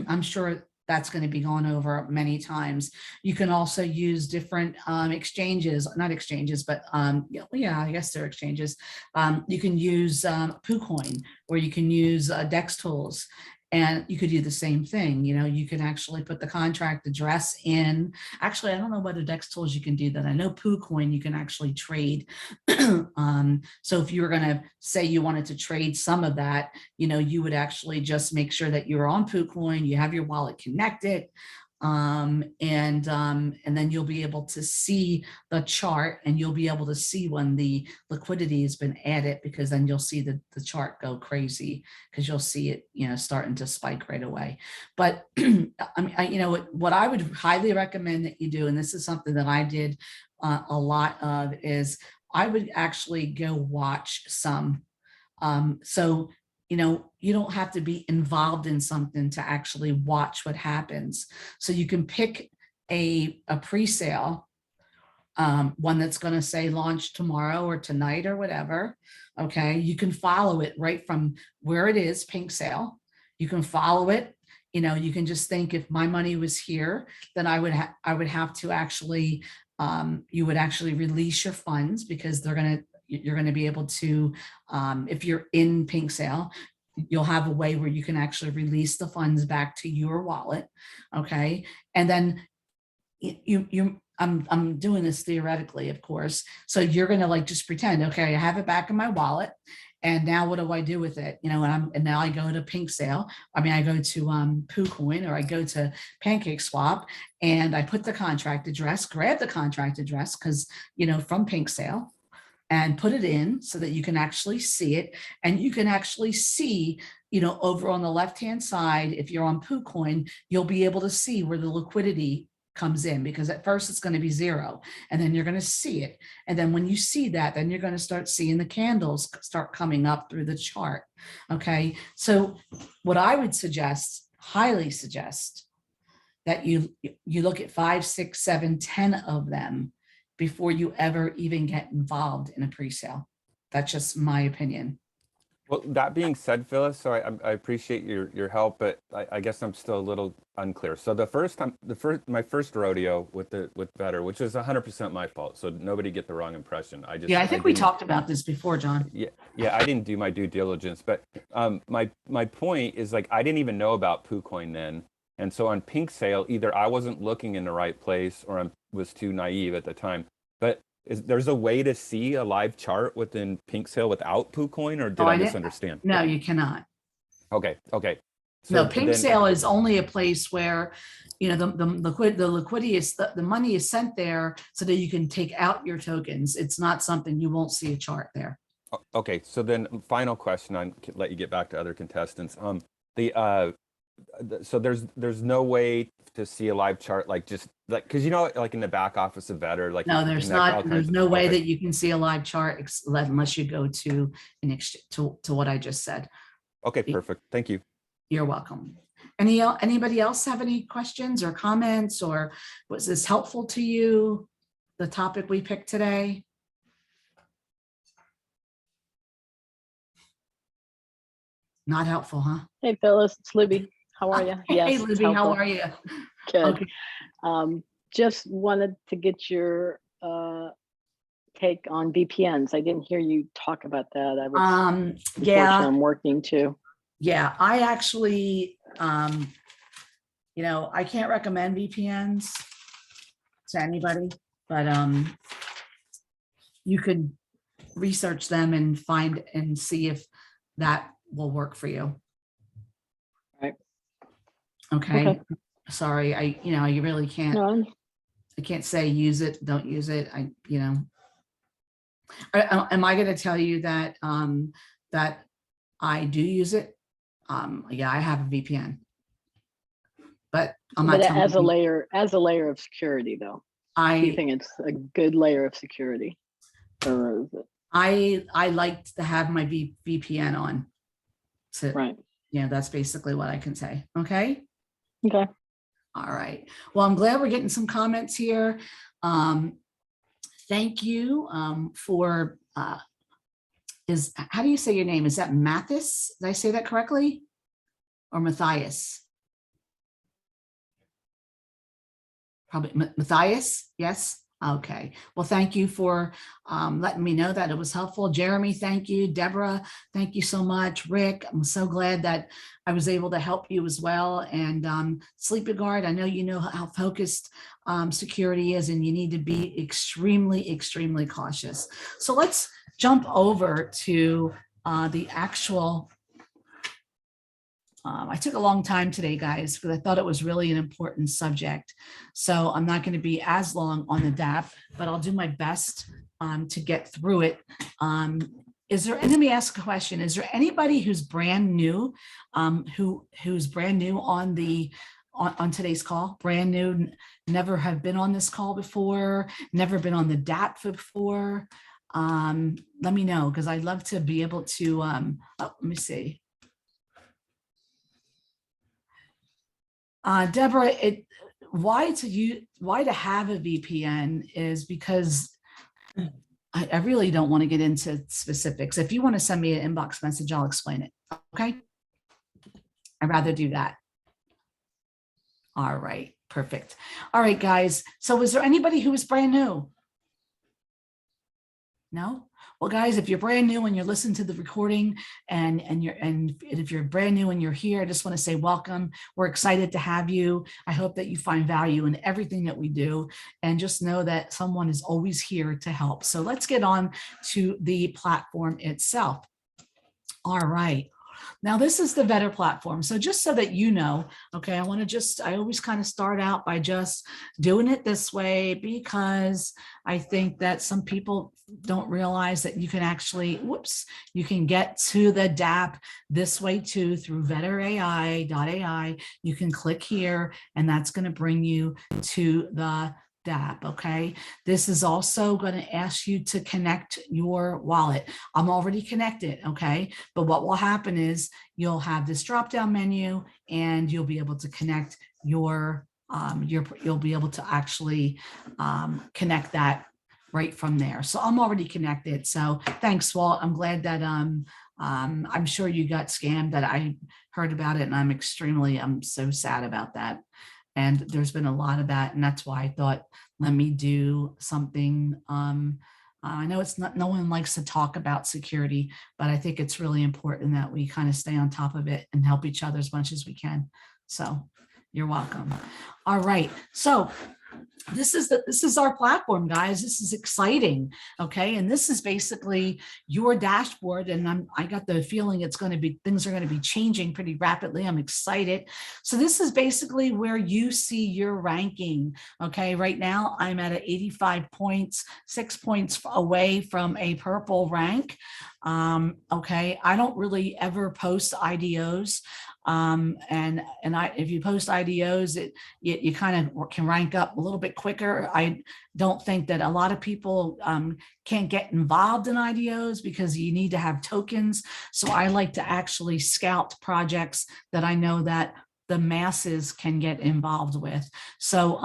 I'm sure that's going to be gone over many times. You can also use different exchanges, not exchanges, but yeah, I guess they're exchanges. You can use PooCoin, or you can use DEX tools. And you could do the same thing. You know, you can actually put the contract address in. Actually, I don't know whether Dex Tools you can do that. I know PooCoin you can actually trade. So if you were going to say you wanted to trade some of that, you know, you would actually just make sure that you're on PooCoin, you have your wallet connected, and then you'll be able to see the chart, and you'll be able to see when the liquidity has been added, because then you'll see the chart go crazy, because you'll see it, you know, starting to spike right away. But I mean, you know, what I would highly recommend that you do, and this is something that I did a lot of, is I would actually go watch some. So, you know, you don't have to be involved in something to actually watch what happens. So you can pick a pre-sale, one that's going to say launch tomorrow or tonight or whatever. Okay. You can follow it right from where it is, pink sale. You can follow it. You know, you can just think, if my money was here, then I would have to actually, you would actually release your funds, because you're going to be able to, if you're in pink sale, you'll have a way where you can actually release the funds back to your wallet. Okay. And then I'm doing this theoretically, of course. So you're going to like just pretend, okay, I have it back in my wallet. And now what do I do with it? You know, and now I go to pink sale. I mean, I go to PooCoin, or I go to PancakeSwap, and I put the contract address, grab the contract address, because, you know, from pink sale, and put it in so that you can actually see it. And you can actually see, you know, over on the left-hand side, if you're on PooCoin, you'll be able to see where the liquidity comes in, because at first it's going to be 0, and then you're going to see it. And then when you see that, then you're going to start seeing the candles start coming up through the chart. Okay. So what I would suggest, highly suggest, that you look at 5, 6, 7, 10 of them before you ever even get involved in a pre-sale. That's just my opinion. Well, that being said, Phyllis, so I appreciate your help, but I guess I'm still a little unclear. So my first rodeo with Better, which was 100% my fault, so nobody get the wrong impression. I think we talked about this before, John. Yeah, I didn't do my due diligence, but my point is, like, I didn't even know about PooCoin then, and so on pink sale, either I wasn't looking in the right place, or I was too naive at the time. But there's a way to see a live chart within pink sale without PooCoin, or did I misunderstand? No, you cannot. Okay. So no, pink sale is only a place where, you know, the liquidity is, the money is sent there so that you can take out your tokens. It's not something, you won't see a chart there. Okay, so then final question, I'll let you get back to other contestants. So there's no way to see a live chart, like, just like, because, you know, like in the back office of Better, like, no, there's not, there's no way that you can see a live chart unless you go to to what I just said. Okay, perfect. Thank you. You're welcome. Anybody else have any questions or comments, or was this helpful to you, the topic we picked today? Not helpful, huh? Hey, Phyllis, it's Libby. How are you? Hey, Libby, how are you? Good. Okay. Just wanted to get your take on VPNs. I didn't hear you talk about that. I was, yeah, I'm working too. Yeah, I actually, you know, I can't recommend VPNs to anybody, but you could research them and find and see if that will work for you. Right. Okay. Sorry, you know, you really can't. No. I can't say use it, don't use it. You know, am I going to tell you that that I do use it? Yeah, I have a VPN, but I'm not telling as a layer of security, though. Do you think it's a good layer of security, or is it? I like to have my VPN on. So, right. Yeah, that's basically what I can say. Okay. Okay. All right. Well, I'm glad we're getting some comments here. Thank you for, how do you say your name? Is that Mathis? Did I say that correctly? Or Matthias? Probably Matthias. Yes. Okay, well, thank you for letting me know that it was helpful. Jeremy, thank you. Deborah, thank you so much. Rick, I'm so glad that I was able to help you as well. And Sleepy Guard, I know you know how focused security is, and you need to be extremely, extremely cautious. So let's jump over to the actual I took a long time today, guys, because I thought it was really an important subject. So I'm not going to be as long on the dApp, but I'll do my best to get through it. Is there, and let me ask a question. Is there anybody who's brand new, who's brand new on the on today's call? Brand new, never have been on this call before, never been on the dApp before? Let me know, because I'd love to be able to, let me see. Deborah, why to have a VPN is because I really don't want to get into specifics. If you want to send me an inbox message, I'll explain it. Okay. I'd rather do that. All right. Perfect. All right, guys. So is there anybody who is brand new? No? Well, guys, if you're brand new and you're listening to the recording and if you're brand new and you're here, I just want to say welcome. We're excited to have you. I hope that you find value in everything that we do, and just know that someone is always here to help. So let's get on to the platform itself. All right. Now, this is the Vetter platform. So just so that you know, okay, I always kind of start out by just doing it this way, because I think that some people don't realize that you can actually, you can get to the dApp this way too, through vetterai.ai. You can click here, and that's going to bring you to the dApp. Okay, this is also going to ask you to connect your wallet. I'm already connected. Okay, but what will happen is you'll have this drop down menu, and you'll be able to connect your you'll be able to actually connect that right from there. So I'm already connected. So thanks, Walt. I'm glad that I'm sure you got scammed, that I heard about it, and I'm so sad about that. And there's been a lot of that. And that's why I thought, let me do something. I know it's not, no one likes to talk about security, but I think it's really important that we kind of stay on top of it and help each other as much as we can. So you're welcome. All right. So this is our platform, guys. This is exciting. Okay. And this is basically your dashboard. And I got the feeling things are going to be changing pretty rapidly. I'm excited. So this is basically where you see your ranking. Okay. Right now I'm at 85 points, 6 points away from a purple rank. Okay. I don't really ever post IDOs. If you post IDOs, you kind of can rank up a little bit quicker. I don't think that a lot of people can't get involved in IDOs because you need to have tokens. So I like to actually scout projects that I know that the masses can get involved with. So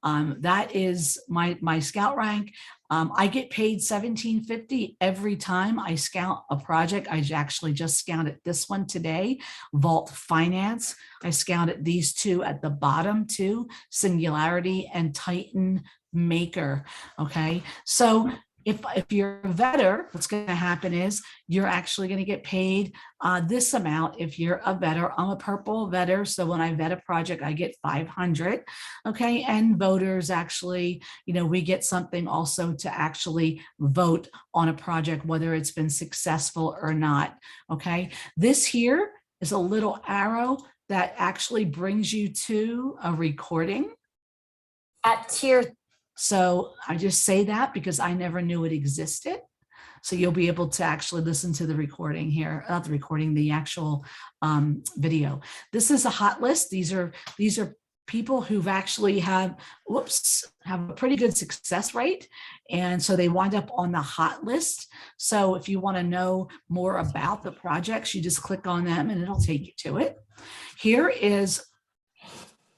that is my scout rank. I get paid $17.50 every time I scout a project. I actually just scouted this one today, Vault Finance. I scouted these two at the bottom too, Singularity and Titan Maker. Okay, so if you're a vetter, what's going to happen is you're actually going to get paid this amount if you're a vetter. I'm a purple vetter, so when I vet a project, I get 500. Okay, and voters actually, we get something also to actually vote on a project, whether it's been successful or not. Okay, this here is a little arrow that actually brings you to a recording at tier. So I just say that because I never knew it existed. So you'll be able to actually listen to the recording here, not the recording, the actual video. This is a hot list. These are people who've actually have a pretty good success rate. And so they wind up on the hot list. So if you want to know more about the projects, you just click on them and it'll take you to it. Here is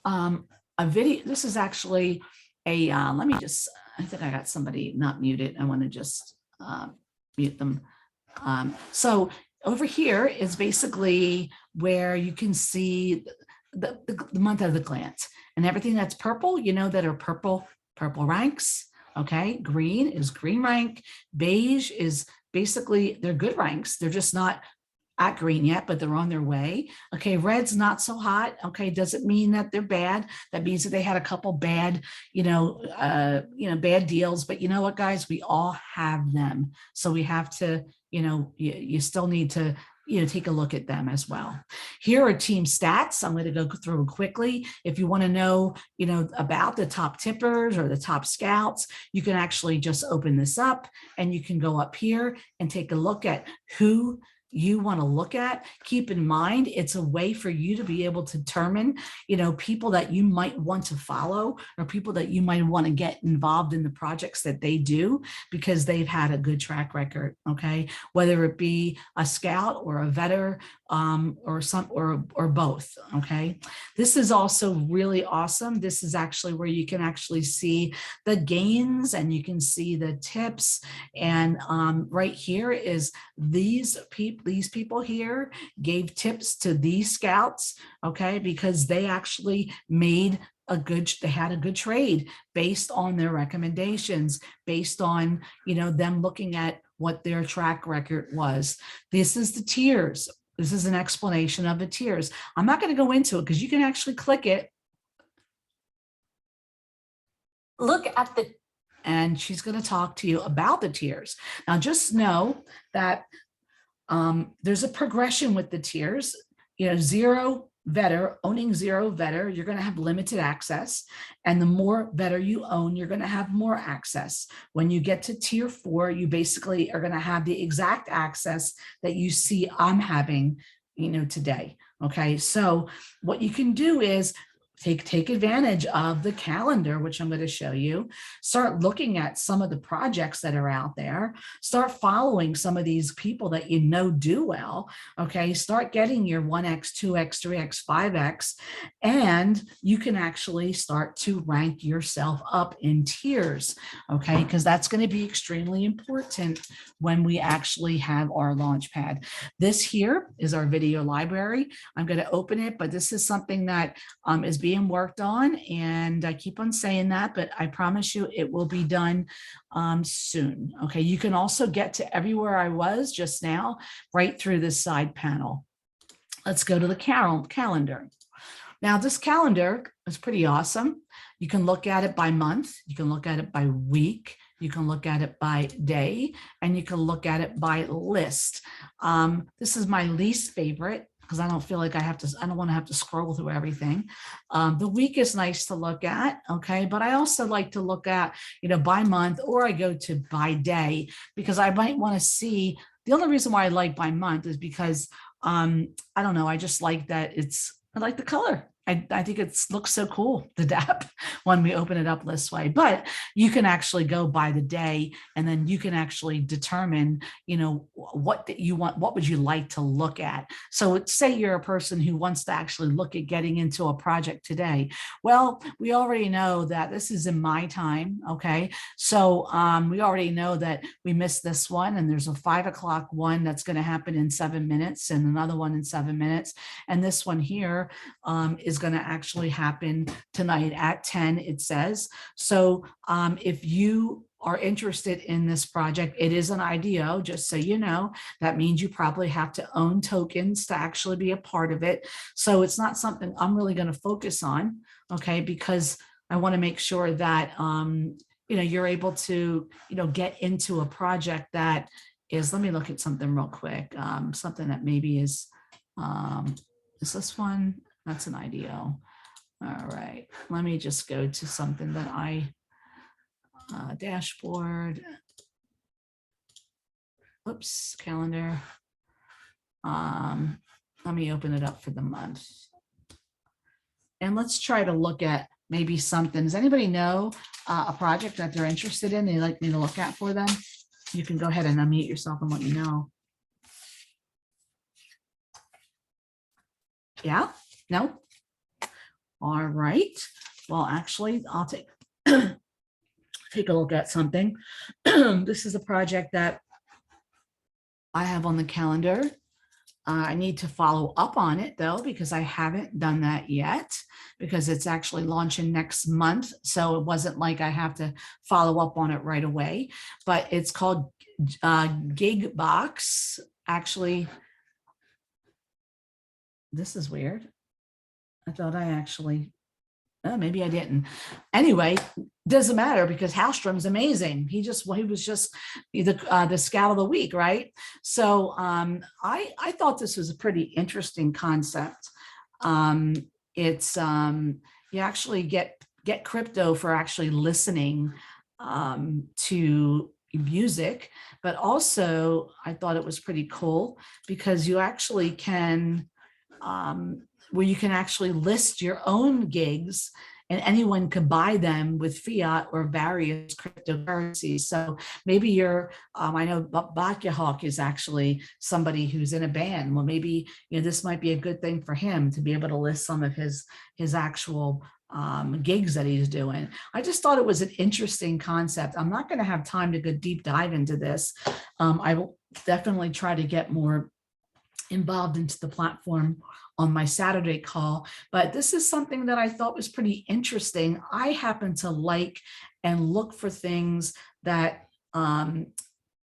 a video. This is actually let me just, I think I got somebody not muted. I want to just mute them. So over here is basically where you can see the month at a glance, and everything that's purple, that are purple ranks. Okay, green is green rank. Beige is basically, they're good ranks. They're just not at green yet, but they're on their way. Okay, red's not so hot. Okay, doesn't mean that they're bad. That means that they had a couple bad, bad deals. But you know what, guys, we all have them. So we have to, you still need to, take a look at them as well. Here are team stats. I'm going to go through quickly. If you want to know, about the top tippers or the top scouts, you can actually just open this up and you can go up here and take a look at who you want to look at. Keep in mind, it's a way for you to be able to determine, people that you might want to follow or people that you might want to get involved in the projects that they do because they've had a good track record. Okay, whether it be a scout or a vetter or both. Okay, this is also really awesome. This is actually where you can actually see the gains and you can see the tips. And right here is these people here gave tips to these scouts, okay, because they actually made they had a good trade based on their recommendations, based on, them looking at what their track record was. This is the tiers. This is an explanation of the tiers. I'm not going to go into it because you can actually click it. Look at the, and she's going to talk to you about the tiers. Now, just know that there's a progression with the tiers. Zero vetter, owning zero vetter, you're going to have limited access. And the more vetter you own, you're going to have more access. When you get to tier 4, you basically are going to have the exact access that you see I'm having, today. Okay, so what you can do is take advantage of the calendar, which I'm going to show you. Start looking at some of the projects that are out there. Start following some of these people that do well. Okay, start getting your 1x, 2x, 3x, 5x, and you can actually start to rank yourself up in tiers. Okay, because that's going to be extremely important when we actually have our launch pad. This here is our video library. I'm going to open it, but this is something that is being worked on, and I keep on saying that, but I promise you it will be done soon. Okay, you can also get to everywhere I was just now right through this side panel. Let's go to the calendar. Now, this calendar is pretty awesome. You can look at it by month, you can look at it by week, you can look at it by day, and you can look at it by list. This is my least favorite because I don't feel like I don't want to have to scroll through everything. The week is nice to look at, okay? But I also like to look at, by month, or I go to by day because I might want to see. The only reason why I like by month is because, I don't know, I just like that I like the color. I think it looks so cool, the dApp, when we open it up this way. But you can actually go by the day, and then you can actually determine, what you want, what would you like to look at. So say you're a person who wants to actually look at getting into a project today. Well, we already know that this is in my time, okay? So we already know that we missed this one, and there's a 5 o'clock one that's going to happen in 7 minutes, and another one in 7 minutes. And this one here is going to actually happen tonight at 10, it says. So if you are interested in this project, it is an IDO, just so you know. That means you probably have to own tokens to actually be a part of it. So it's not something I'm really going to focus on, okay, because I want to make sure that you're able to get into a project that is, let me look at something real quick, something that maybe is this one? That's an IDO. All right, let me just go to something that dashboard. Oops, calendar. Let me open it up for the month. And let's try to look at maybe something. Does anybody know a project that they're interested in, they'd like me to look at for them? You can go ahead and unmute yourself and let me know. Yeah? No? All right. Well, actually, I'll take a look at something. This is a project that I have on the calendar. I need to follow up on it though, because I haven't done that yet, because it's actually launching next month. So it wasn't like I have to follow up on it right away, but it's called Gigbox. Actually, this is weird. I thought I actually, maybe I didn't. Anyway, doesn't matter because Hallstrom's amazing. He was just the scout of the week, right? So I thought this was a pretty interesting concept. It's you actually get crypto for actually listening to music, but also I thought it was pretty cool because you actually can where you can actually list your own gigs and anyone could buy them with fiat or various cryptocurrencies. So maybe you're, I know Bakyahawk is actually somebody who's in a band. Well, maybe, this might be a good thing for him to be able to list some of his actual gigs that he's doing. I just thought it was an interesting concept. I'm not going to have time to go deep dive into this. I will definitely try to get more involved into the platform on my Saturday call, but this is something that I thought was pretty interesting. I happen to like and look for things that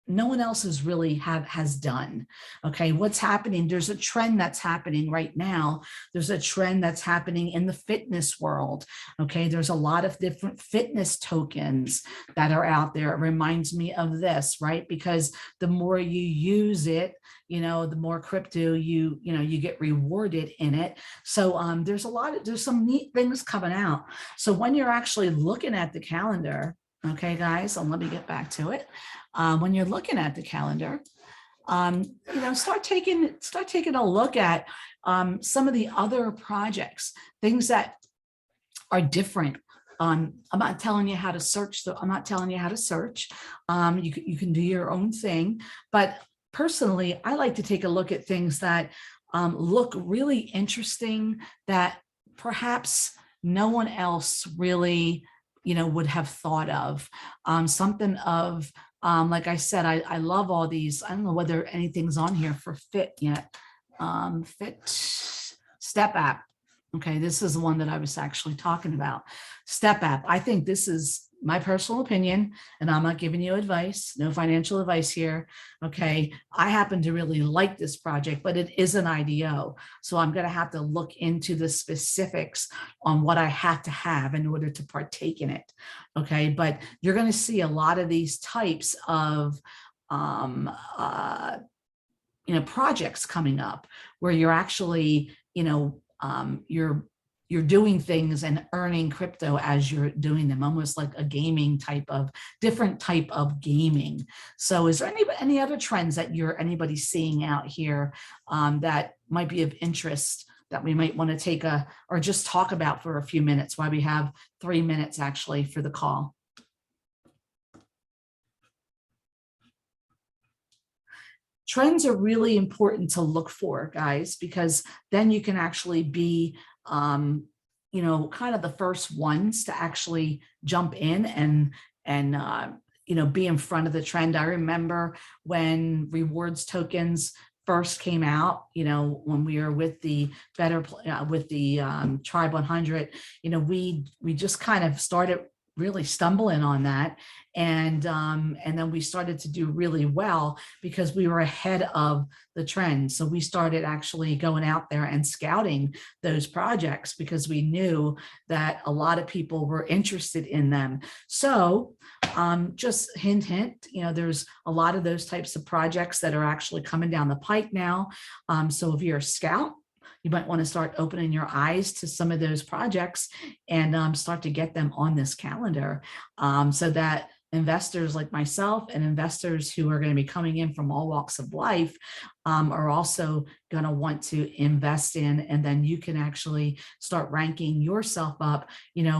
no one else has done. Okay, what's happening? There's a trend that's happening right now. There's a trend that's happening in the fitness world. Okay, there's a lot of different fitness tokens that are out there. It reminds me of this, right? Because the more you use it, the more crypto you get rewarded in it. So there's some neat things coming out. So when you're actually looking at the calendar, okay, guys, so let me get back to it. When you're looking at the calendar, start taking a look at some of the other projects, things that are different. I'm not telling you how to search. I'm not telling you how to search. You can do your own thing. But personally, I like to take a look at things that look really interesting that perhaps no one else really would have thought of. Something of like I said, I love all these. I don't know whether anything's on here for Fit yet. Fit Step app. Okay, this is the one that I was actually talking about. Step app. I think this is my personal opinion, and I'm not giving you advice, no financial advice here. Okay, I happen to really like this project, but it is an IDO. So I'm going to have to look into the specifics on what I have to have in order to partake in it. Okay, but you're going to see a lot of these types of projects coming up where you're actually, you're doing things and earning crypto as you're doing them, almost like a gaming different type of gaming. So is there any other trends that anybody seeing out here that might be of interest that we might want to take or just talk about for a few minutes while we have 3 minutes actually for the call? Trends are really important to look for, guys, because then you can actually be, kind of the first ones to actually jump in and be in front of the trend. I remember when rewards tokens first came out, when we were with the Tribe 100, we just kind of started really stumbling on that. And then we started to do really well because we were ahead of the trend. So we started actually going out there and scouting those projects because we knew that a lot of people were interested in them. So just hint, there's a lot of those types of projects that are actually coming down the pike now. So if you're a scout, you might want to start opening your eyes to some of those projects and start to get them on this calendar so that investors like myself and investors who are going to be coming in from all walks of life are also going to want to invest in, and then you can actually start ranking yourself up,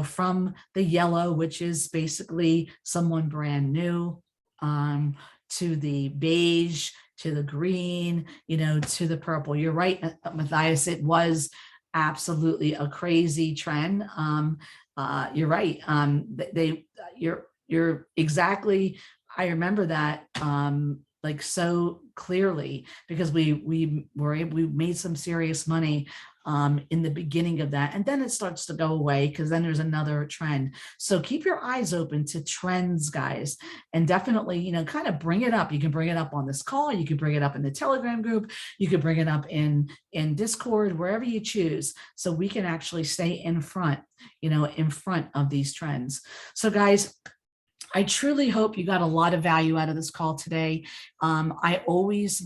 from the yellow, which is basically someone brand new, to the beige, to the green, to the purple. You're right, Matthias, it was absolutely a crazy trend. You're right. You're exactly, I remember that like so clearly, because we made some serious money in the beginning of that, and then it starts to go away because then there's another trend. So keep your eyes open to trends, guys, and definitely, you know, kind of bring it up. You can bring it up on this call, you can bring it up in the Telegram group, you could bring it up in Discord, wherever you choose, so we can actually stay in front, you know, in front of these trends. So guys, I truly hope you got a lot of value out of this call today. I always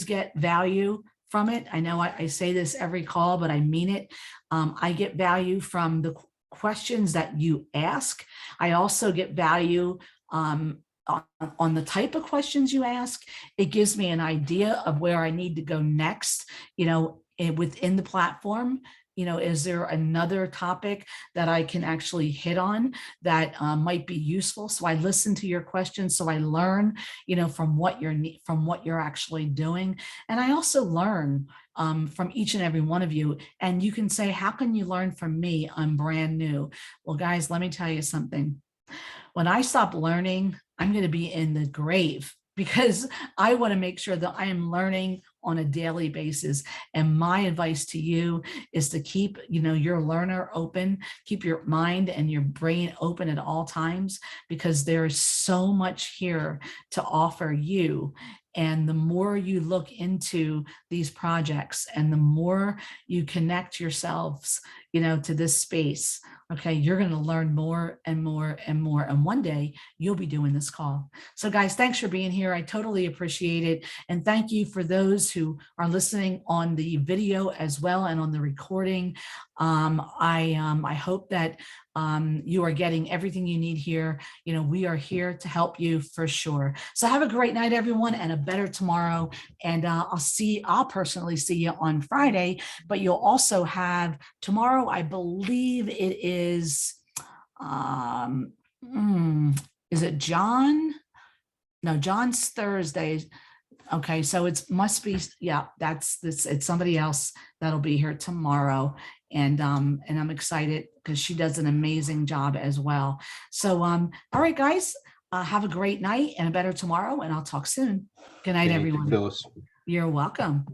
get value from it. I know I say this every call, but I mean it. I get value from the questions that you ask. I also get value on the type of questions you ask. It gives me an idea of where I need to go next, you know, within the platform. You know, is there another topic that I can actually hit on that might be useful? So I listen to your questions, so I learn, you know, from what you're actually doing, and I also learn from each and every one of you. And you can say, how can you learn from me? I'm brand new. Well, guys, let me tell you something. When I stop learning, I'm going to be in the grave, because I want to make sure that I am learning on a daily basis. And my advice to you is to keep, you know, your learner open, keep your mind and your brain open at all times, because there is so much here to offer you. And the more you look into these projects and the more you connect yourselves, you know, to this space, okay, you're going to learn more and more and more. And one day you'll be doing this call. So guys, thanks for being here. I totally appreciate it. And thank you for those who are listening on the video as well and on the recording. I hope that you are getting everything you need here. You know, we are here to help you for sure. So have a great night, everyone, and a better tomorrow. And I'll personally see you on Friday, but you'll also have tomorrow, I believe it is it John? No, John's Thursday. Okay, so it must be, yeah, that's this, it's somebody else that'll be here tomorrow. And I'm excited because she does an amazing job as well. So all right, guys, have a great night and a better tomorrow, and I'll talk soon. Good night, Thank you, everyone. Phyllis. You're welcome.